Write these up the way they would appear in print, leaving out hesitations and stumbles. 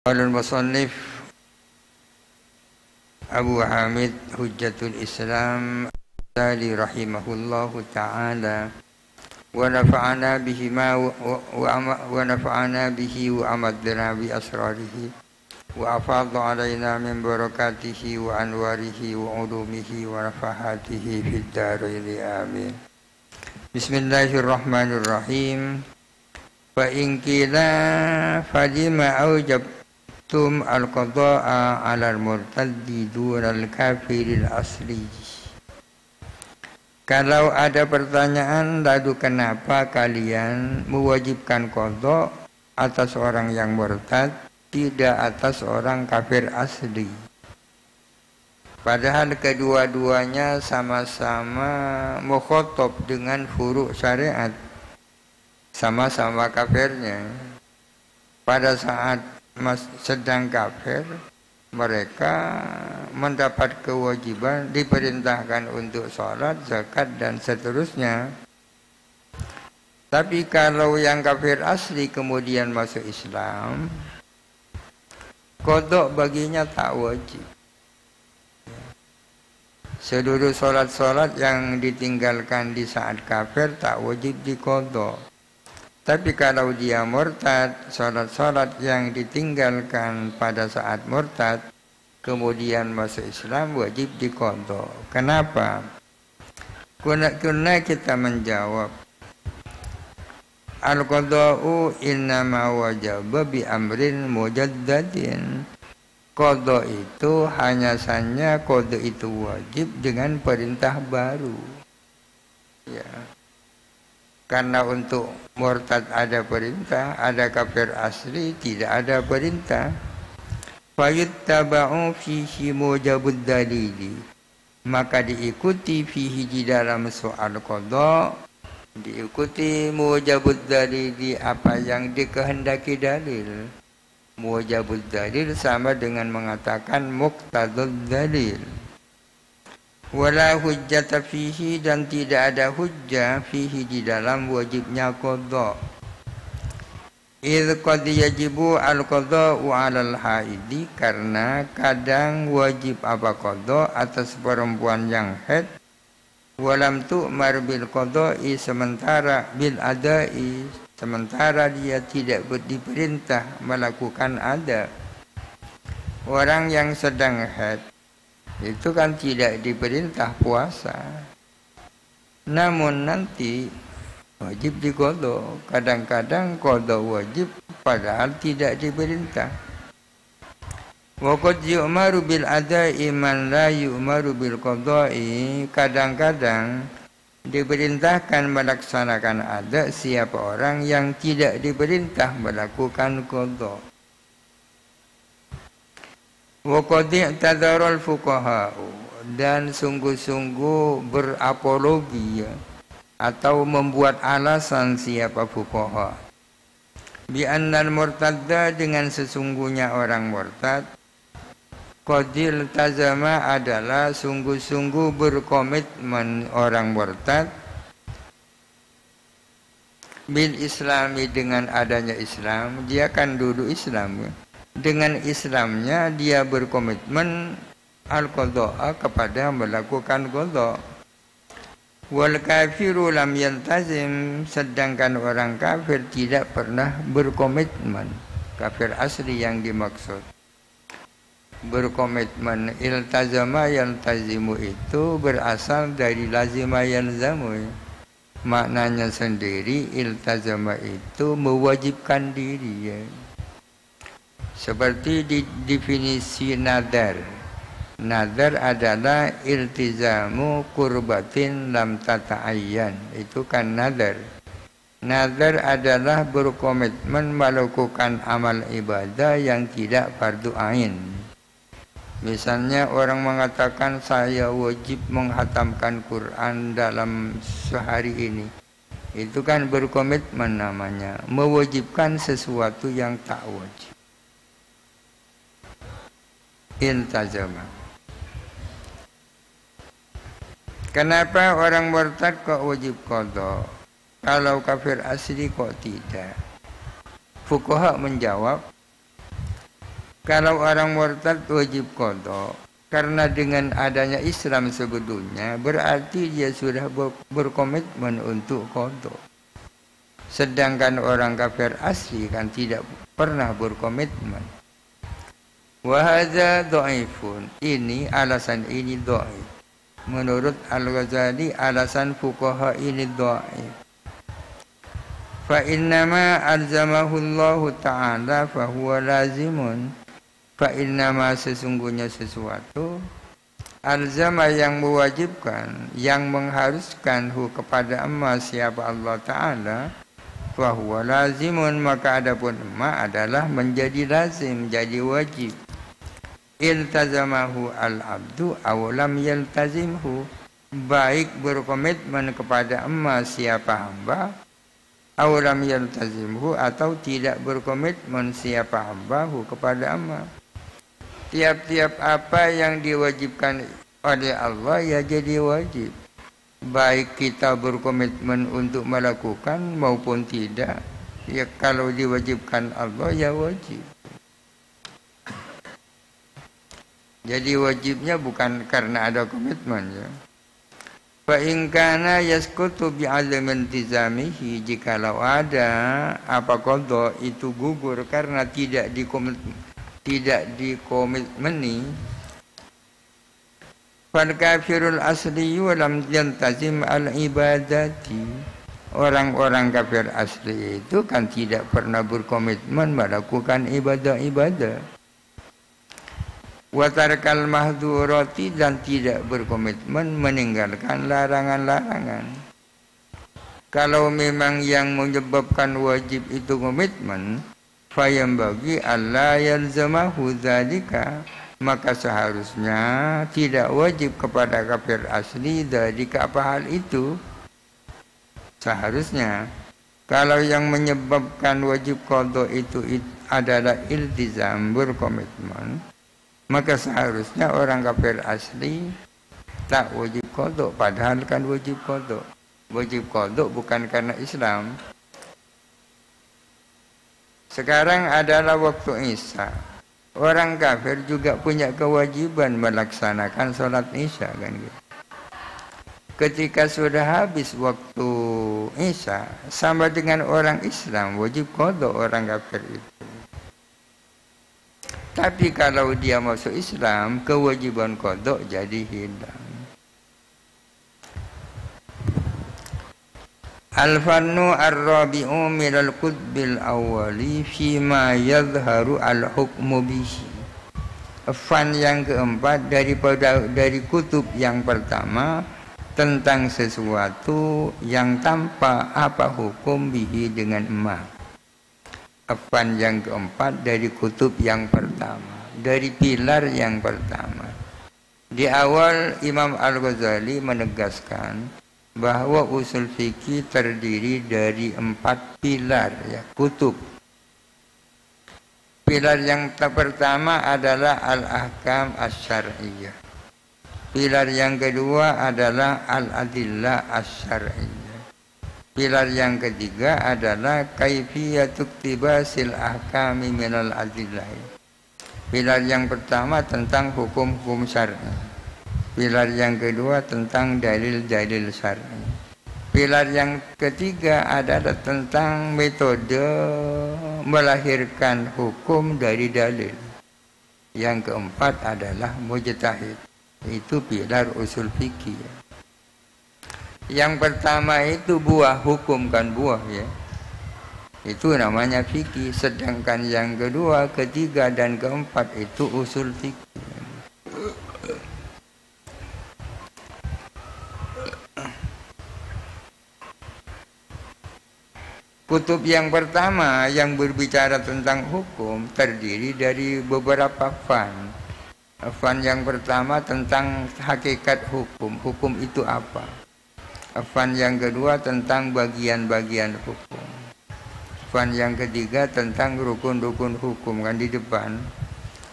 Qala al-musannif Abu Hamid Hujjatul Islam Tali rahimahullahu ta'ala wa nafa'ana bihi wa nafa'ana bihi wa amadna bi asrarihi wa afadha alaina min barakatihi wa anwarihi wa ulumihi wa nafahatihi fid darain amin. Bismillahirrahmanirrahim. Fa in qila falima aujabtum al-qada'a 'ala al-murtaddi dunal kafiril asli. Kalau ada pertanyaan, lalu kenapa kalian mewajibkan qada atas orang yang murtad, tidak atas orang kafir asli? Padahal kedua-duanya sama-sama mukhatab dengan furu' syariat, sama-sama kafirnya. Pada saat sedang kafir, mereka mendapat kewajiban, diperintahkan untuk sholat, zakat, dan seterusnya. Tapi kalau yang kafir asli kemudian masuk Islam, qada baginya tak wajib. Seluruh sholat-sholat yang ditinggalkan di saat kafir tak wajib diqada. Tapi kalau dia murtad, sholat-sholat yang ditinggalkan pada saat murtad kemudian masuk Islam wajib diqada. Kenapa? Karena kita menjawab, al-qada'u innama wajaba bi amrin mujaddadin. Qada itu hanya saja qada itu wajib dengan perintah baru. Ya. Karena untuk murtad ada perintah, ada kafir asli tidak ada perintah. Fayuttaba'u fihi mujabud dalili. Maka diikuti fihi di dalam soal qada, diikuti mujabud dalili, apa yang dikehendaki dalil. Mujabud dalil sama dengan mengatakan muqtadud dalil. Wala hujjata fihi, dan tidak ada hujjah fihi di dalam wajibnya qada. Idh qad yajibu al-qada'u 'alal haidi, karena kadang wajib apa qada atas perempuan yang haid. Walam tu'mar bil qada'i, sementara bil adai, sementara dia tidak diperintah melakukan ada. Orang yang sedang haid itu kan tidak diperintah puasa, namun nanti wajib diqada. Kadang-kadang qada wajib padahal tidak diperintah. Wa qad yu'maru bil ada'i man la yu'maru bil qada'i. Kadang-kadang diperintahkan melaksanakan ada siapa orang yang tidak diperintah melakukan qada. Wa qad i'tadara al-fuqaha'u, dan sungguh-sungguh berapologi atau membuat alasan siapa fuqaha, bi annal murtadda, dengan sesungguhnya orang murtad, qadil tazama, adalah sungguh-sungguh berkomitmen orang murtad, bil islami, dengan adanya Islam. Dia kan dulu Islam, dengan Islamnya dia berkomitmen al-qada'a, kepada melakukan qada. Wal kafiru lam yaltazim, sedangkan orang kafir tidak pernah berkomitmen. Kafir asli yang dimaksud berkomitmen. Iltazama yaltazimu itu berasal dari lazima yalzamu, maknanya sendiri. Iltazama itu mewajibkan diri, ya. Seperti di definisi nadar. Nadar adalah iltizamu kurbatin lam tata'ayyan. Itu kan nadar. Nadar adalah berkomitmen melakukan amal ibadah yang tidak fardu ain. Misalnya orang mengatakan saya wajib menghatamkan Quran dalam sehari ini. Itu kan berkomitmen namanya. Mewajibkan sesuatu yang tak wajib. Iltazama. Kenapa orang murtad kok wajib qada? Kalau kafir asli kok tidak? Fuqaha menjawab, Kalau orang murtad wajib qada. Karena dengan adanya Islam sebetulnya berarti dia sudah berkomitmen untuk qada. Sedangkan orang kafir asli kan tidak pernah berkomitmen. Wa hadza dhaifun. Ini alasan ini dhaif. Menurut Al-Ghazali alasan fuqaha ini dhaif. Fa innama alzamahu Allah Ta'ala fa huwa lazimun. Fa innama sesungguhnya sesuatu alzama yang mewajibkan, yang mengharuskan kepada amma siapa Allah Ta'ala, fa huwa lazimun, maka adapun amma adalah menjadi lazim, jadi wajib. Iltazamahu al-abdu aw lam yaltazimhu, baik berkomitmen kepada amma siapa hamba, aw lam yaltazimhu atau tidak berkomitmen siapa hambahu kepada amma. Tiap-tiap apa yang diwajibkan oleh Allah ya jadi wajib, baik kita berkomitmen untuk melakukan maupun tidak. Ya kalau diwajibkan Allah ya wajib. Jadi wajibnya bukan karena ada komitmen ya. Fa in kana yasqutu bi azami intizamihi, jikalau ada apa qada itu gugur karena tidak dikomitmeni. Fal kafirul asli wa lam yantazim al ibadati, orang-orang kafir asli itu kan tidak pernah berkomitmen melakukan ibadah-ibadah. Wa tarkal mahdhurati, dan tidak berkomitmen meninggalkan larangan-larangan. Kalau memang yang menyebabkan wajib itu komitmen, fayambagi alla yalzamahu dzalika, maka seharusnya tidak wajib kepada kafir asli dari apa hal itu. Seharusnya kalau yang menyebabkan wajib qada itu adalah iltizam, berkomitmen, maka seharusnya orang kafir asli tak wajib qada, padahal kan wajib qada. Wajib qada bukan karena Islam. Sekarang adalah waktu Isya. Orang kafir juga punya kewajiban melaksanakan sholat Isya kan gitu. Ketika sudah habis waktu Isya, sama dengan orang Islam wajib qada orang kafir itu. Tapi kalau dia masuk Islam, kewajiban qada jadi hilang. Al-fannu ar-rabi'u minal qutbil awwali fima yadharu al-hukmu bihi. Fan yang keempat dari kutub yang pertama tentang sesuatu yang tanpa apa hukum bihi dengan emas. Fan yang keempat dari kutub yang pertama, dari pilar yang pertama. Di awal Imam Al-Ghazali menegaskan bahwa usul fikih terdiri dari 4 pilar ya, kutub. Pilar yang pertama adalah al-ahkam asy-syar'iyyah. Pilar yang kedua adalah al-adillah asy-syar'iyyah. Pilar yang ketiga adalah kaifiyatu iktibasil ahkami minal adillah. Pilar yang pertama tentang hukum-hukum syar'i. Pilar yang kedua tentang dalil-dalil syar'i. Pilar yang ketiga adalah tentang metode melahirkan hukum dari dalil. Yang keempat adalah mujtahid. Itu pilar usul fikih. Yang pertama itu buah, hukum kan buah ya. Itu namanya fikih. Sedangkan yang kedua, ketiga dan keempat itu usul fikih. Kutub yang pertama yang berbicara tentang hukum terdiri dari beberapa fan. Fan yang pertama tentang hakikat hukum. Hukum itu apa? Fan yang kedua tentang bagian-bagian hukum. Fan yang ketiga tentang rukun-rukun hukum kan di depan.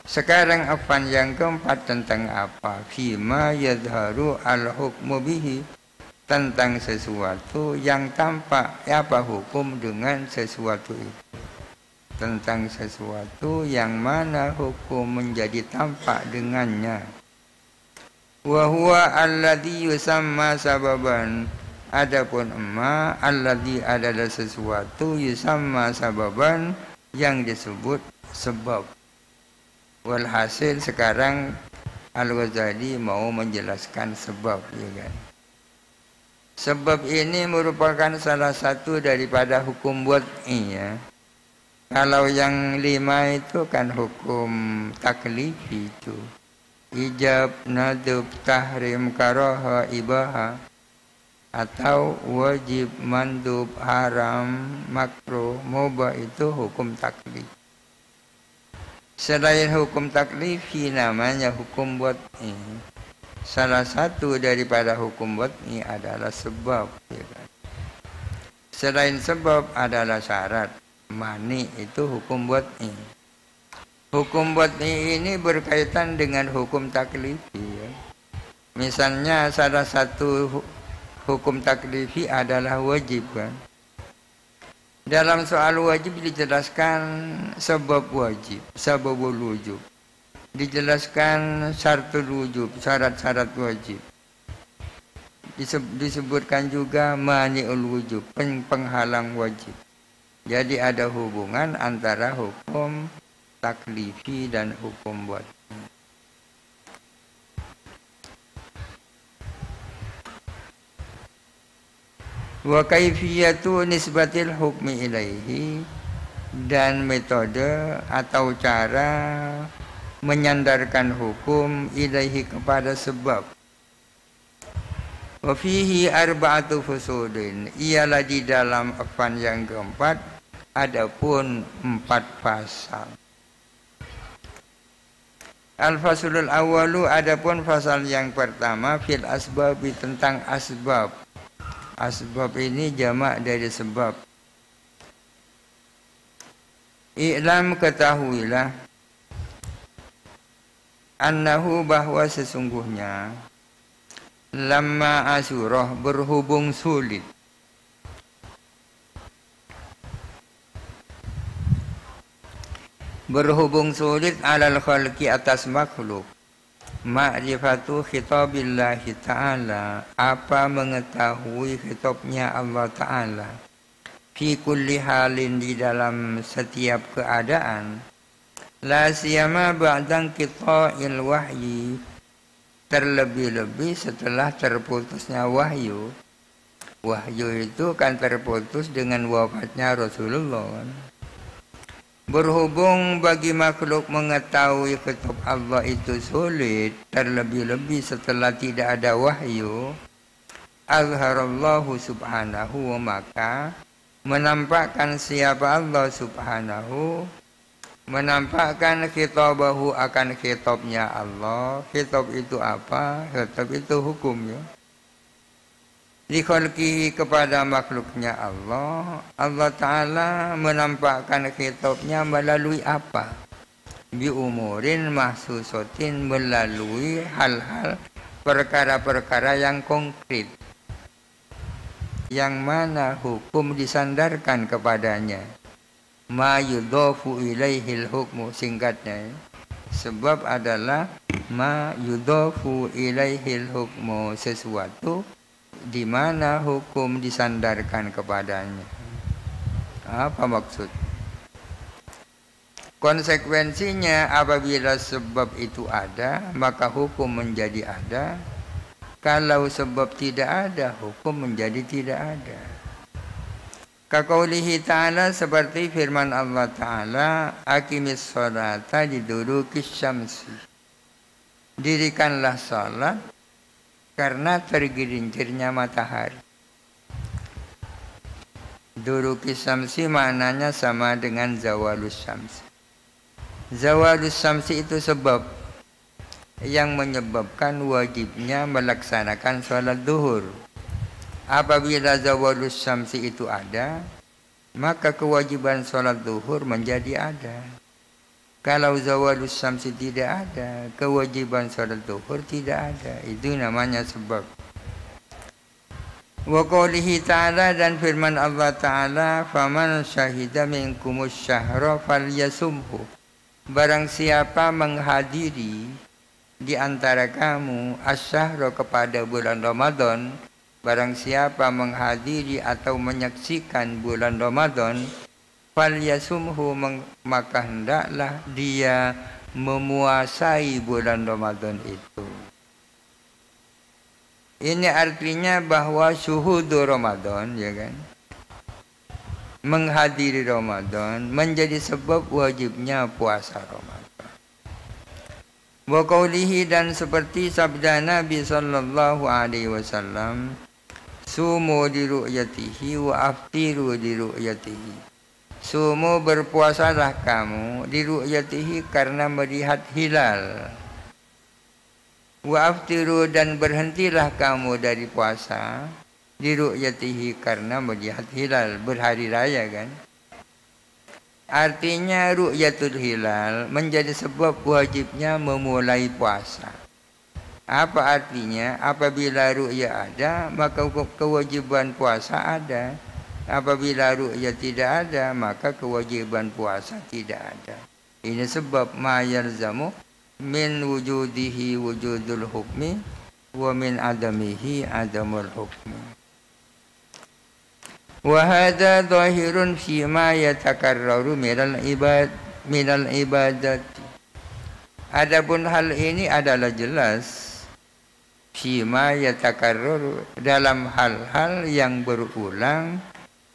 Sekarang fan yang keempat tentang apa? Fima yadharu al-hukmu bihi, tentang sesuatu yang tampak apa hukum dengan sesuatu itu. tentang sesuatu yang mana hukum menjadi tampak dengannya. Wa huwa alladhi yusamma sababan. Adapun emma alladhi adalah sesuatu yusamma sababan yang disebut sebab. Walhasil sekarang Al-Ghazali mau menjelaskan sebab, ya kan. Sebab ini merupakan salah satu daripada hukum wad'i, ya. Kalau yang 5 itu kan hukum taklifi itu. Ijab, nadub, tahrim, karaha, ibaha. Atau wajib, mandub, haram, makruh, mubah itu hukum taklif. Selain hukum taklifi namanya hukum wad'i. Salah satu daripada hukum wad'i adalah sebab, ya kan? Selain sebab adalah syarat. Mani itu hukum wad'i. Hukum wad'i ini berkaitan dengan hukum taklifi, ya. Misalnya salah satu hukum taklifi adalah wajib, kan? Dalam soal wajib dijelaskan sebab wajib, sababul wujub. Dijelaskan syaratul wujub, syarat-syarat wajib. Disebutkan juga mani'ul wujub, penghalang wajib. Jadi ada hubungan antara hukum taklifi dan hukum wad'i. Wa kaifiyatu nisbatil hukmi ilaihi, dan metode atau cara menyandarkan hukum ilaihi kepada sebab. Wa fihi arba'atu fusulin, ialah di dalam afan yang keempat adapun 4 pasal. Al-fasulul awalu, adapun fasal yang pertama fil asbabi, tentang asbab. Asbab ini jamak dari sebab. I'lam, ketahuilah, annahu, bahwa sesungguhnya, lamma asyurah, berhubung sulit, alal khalqi, atas makhluk, ma'rifatu khitabillahi ta'ala, apa mengetahui khitabnya Allah Ta'ala, fi kulli halin, di dalam setiap keadaan, la siyama ba'dan qita'il wahyi, terlebih-lebih setelah terputusnya wahyu. Wahyu itu kan terputus dengan wafatnya Rasulullah. Berhubung bagi makhluk mengetahui kitab Allah itu sulit, terlebih-lebih setelah tidak ada wahyu, azharallahu subhanahu, maka menampakkan siapa Allah subhanahu, menampakkan khitabahu, akan khitabnya Allah. Khitab itu apa? Khitab itu hukum, ya. Di khalqihi, kepada makhluknya Allah. Allah Ta'ala menampakkan khitabnya melalui apa? Bi umurin mahsusotin, melalui hal-hal, perkara-perkara yang konkret, yang mana hukum disandarkan kepadanya. Ma yudhafu ilaihil hukmu, singkatnya, sebab adalah ma yudhafu ilaihil hukmu, sesuatu di mana hukum disandarkan kepadanya. Apa maksud? Konsekuensinya, apabila sebab itu ada, maka hukum menjadi ada. Kalau sebab tidak ada, hukum menjadi tidak ada. Kaqaulihi ta'ala, seperti firman Allah Ta'ala, aqimis sholata liduluki syamsi, dirikanlah salat karena tergelincirnya matahari. Duluki syamsi maknanya sama dengan zawalus syamsi. Zawalus syamsi itu sebab yang menyebabkan wajibnya melaksanakan sholat duhur. Apabila zawalus syamsi itu ada, maka kewajiban sholat duhur menjadi ada. Kalau zawalus syamsi tidak ada, kewajiban sholat duhur tidak ada. Itu namanya sebab. Wa qoulihi ta'ala dan firman Allah Ta'ala, faman syahida minkumus syahra falyasumhu. Barang siapa menghadiri di antara kamu asyahra kepada bulan Ramadan, barang siapa menghadiri atau menyaksikan bulan Ramadan, falyasumhu, maka hendaklah dia memuasai bulan Ramadan itu. Ini artinya bahwa syuhudu Ramadan, ya kan, menghadiri Ramadan menjadi sebab wajibnya puasa Ramadan. Wa qaulihi dan seperti sabda Nabi sallallahu alaihi wasallam, sumu li ru'yatihi wa aftiru li ru'yatihi. Sumu, berpuasalah kamu li ru'yatihi karena melihat hilal. Wa aftiru, dan berhentilah kamu dari puasa li ru'yatihi karena melihat hilal, berhari raya kan. Artinya ru'yatul hilal menjadi sebab wajibnya memulai puasa. Apa artinya? Apabila ru'ya ada, maka kewajiban puasa ada. Apabila ru'ya tidak ada, maka kewajiban puasa tidak ada. Ini sebab ma yalzamu min wujudihi wujudul hukmi wa min adamihi adamul hukmi. Wa hadha dhahirun fima yatakarraru minal ibadati. Adapun hal ini adalah jelas fima yatakarraru, dalam hal-hal yang berulang,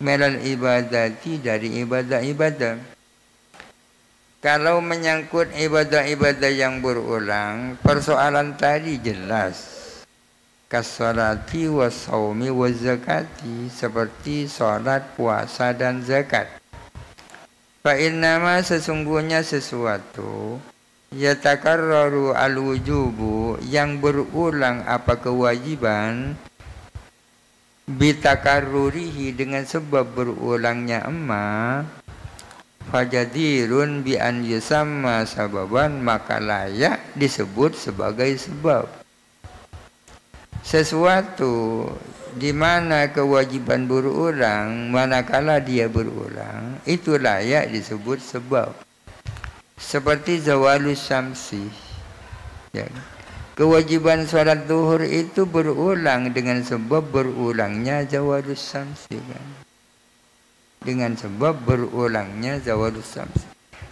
minal ibadati, dari ibadah-ibadah. Kalau menyangkut ibadah-ibadah yang berulang, persoalan tadi jelas. Kasolati wasaumi wazakati, seperti sholat, puasa, dan zakat. Fa innama, sesungguhnya sesuatu, yatakarraru al-wujubu, yang berulang apa kewajiban, bitakarrurihi, dengan sebab berulangnya fajadirun bi an yusamma sababan, maka layak disebut sebagai sebab. Sesuatu di mana kewajiban berulang, manakala dia berulang, itu layak disebut sebab. Seperti zawalus syamsi, ya. Kewajiban sholat zuhur itu berulang dengan sebab berulangnya zawalus syamsi, kan? Dengan sebab berulangnya zawalus syamsi.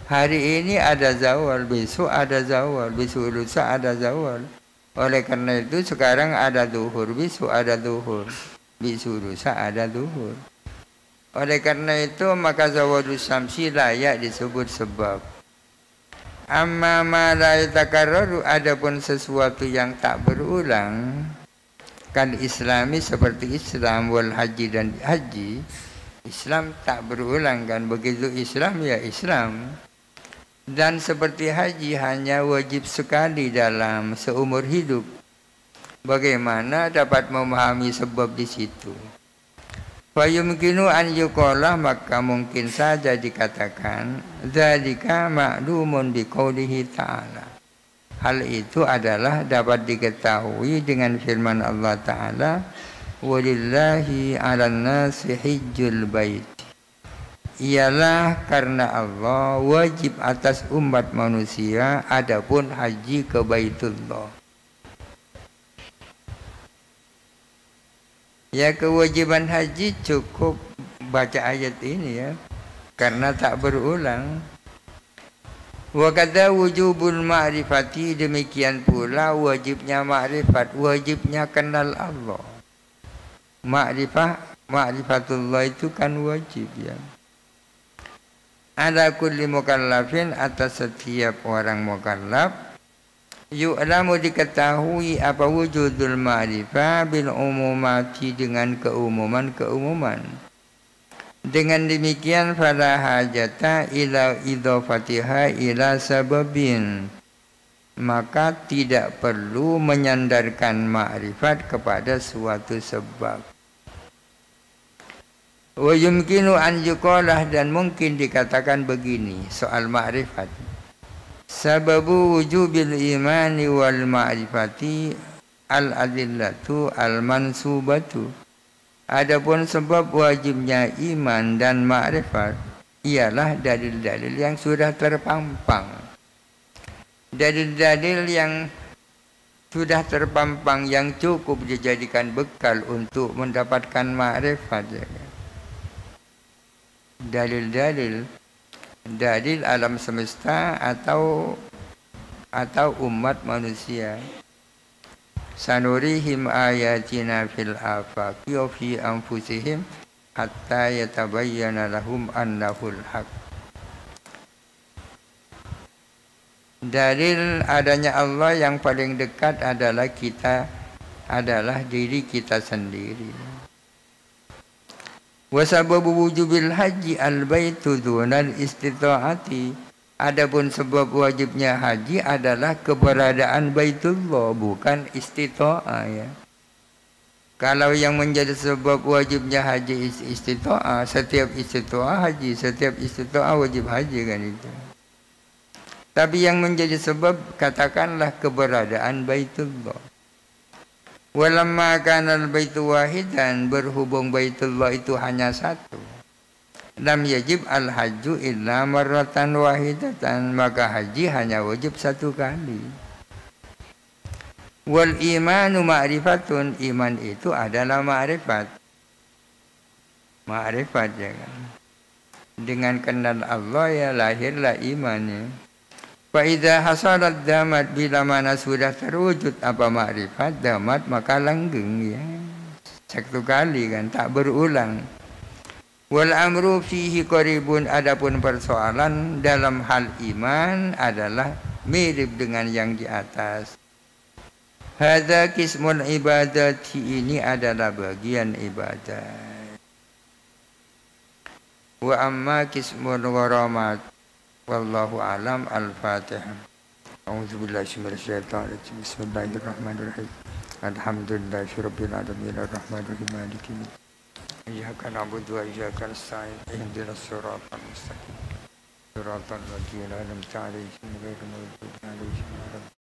Hari ini ada zawal, besok ada zawal, besok lusa ada zawal. Oleh karena itu sekarang ada zuhur, besok ada zuhur, besok lusa ada zuhur. Oleh karena itu maka zawalus syamsi layak disebut sebab. Amma ma la yatakarraru, adapun sesuatu yang tak berulang, kan Islami, seperti Islam, wal haji, dan haji. Islam tak berulang kan, begitu Islam ya Islam. Dan seperti haji hanya wajib sekali dalam seumur hidup. Bagaimana dapat memahami sebab di situ? Fa yumkinu an yuqala, maka mungkin saja dikatakan dzalika ma'lumun biqaulihi ta'ala. Hal itu adalah dapat diketahui dengan firman Allah Ta'ala, walillahi 'alan nasi hijjul bait. Ialah karena Allah wajib atas umat manusia adapun haji ke Baitullah. Ya, kewajiban haji cukup baca ayat ini ya, karena tak berulang. Wa kadza wujubul ma'rifati, demikian pula wajibnya ma'rifat, wajibnya kenal Allah. Ma'rifatullah itu kan wajib ya. Ala kulli mukallafin, atas setiap orang mukallaf, yu'lamu, diketahui apa wujudul ma'rifah bil umumati, dengan keumuman. Dengan demikian fala hajata ila idhafatiha ila sababin, maka tidak perlu menyandarkan ma'rifat kepada suatu sebab. Wa yumkinu an yuqalah, dan mungkin dikatakan begini soal ma'rifat. Sababu wujubil imani wal ma'rifati al adillatu al mansubatu. Adapun sebab wajibnya iman dan ma'rifat ialah dalil-dalil yang sudah terpampang. Dalil-dalil yang sudah terpampang yang cukup dijadikan bekal untuk mendapatkan ma'rifat. Dalil-dalil, dalil alam semesta atau umat manusia. Sanurihim ayatina fil afaqi wa fi anfusihim hatta yatabayyana lahum annahul haq. Dalil adanya Allah yang paling dekat adalah diri kita sendiri. Wa sababu wujubil haji al-baitu dunal istita'ati. Adapun sebab wajibnya haji adalah keberadaan Baitullah, bukan istita'ah ya. Kalau yang menjadi sebab wajibnya haji istita'ah, setiap istita'ah haji, setiap istita'ah wajib haji kan itu. Tapi yang menjadi sebab katakanlah keberadaan Baitullah. Walamma kana al-baitu wahidan, berhubung Baitullah itu hanya satu. Lam yajib al-hajju illa marratan wahidatan, maka haji hanya wajib satu kali. Wal imanu ma'rifatun, iman itu adalah ma'rifat. Ma'rifat ya kan. Dengan kenal Allah ya lahirlah imannya. Fa idza hasalat damat, bila mana sudah terwujud apa ma'rifat damat maka langgeng ya. Satu kali kan, tak berulang. Wal amru fihi qaribun, adapun persoalan dalam hal iman adalah mirip dengan yang di atas. Hadza qismul ibadati, ini adalah bagian ibadah. Wa amma qismul gharamat wallahu alam. Al-Fatihah. A'udzubillahi minasyaitonir rajim. Bismillahirrahmanirrahim. Alhamdulillahirabbil alamin arrahmanir rahim maliki yaumiddin. Iyyaka na'budu wa iyyaka nasta'in. Ihdinas siratal mustaqim. Siratal ladzina an'amta 'alaihim ghairil maghdubi 'alaihim waladdallin.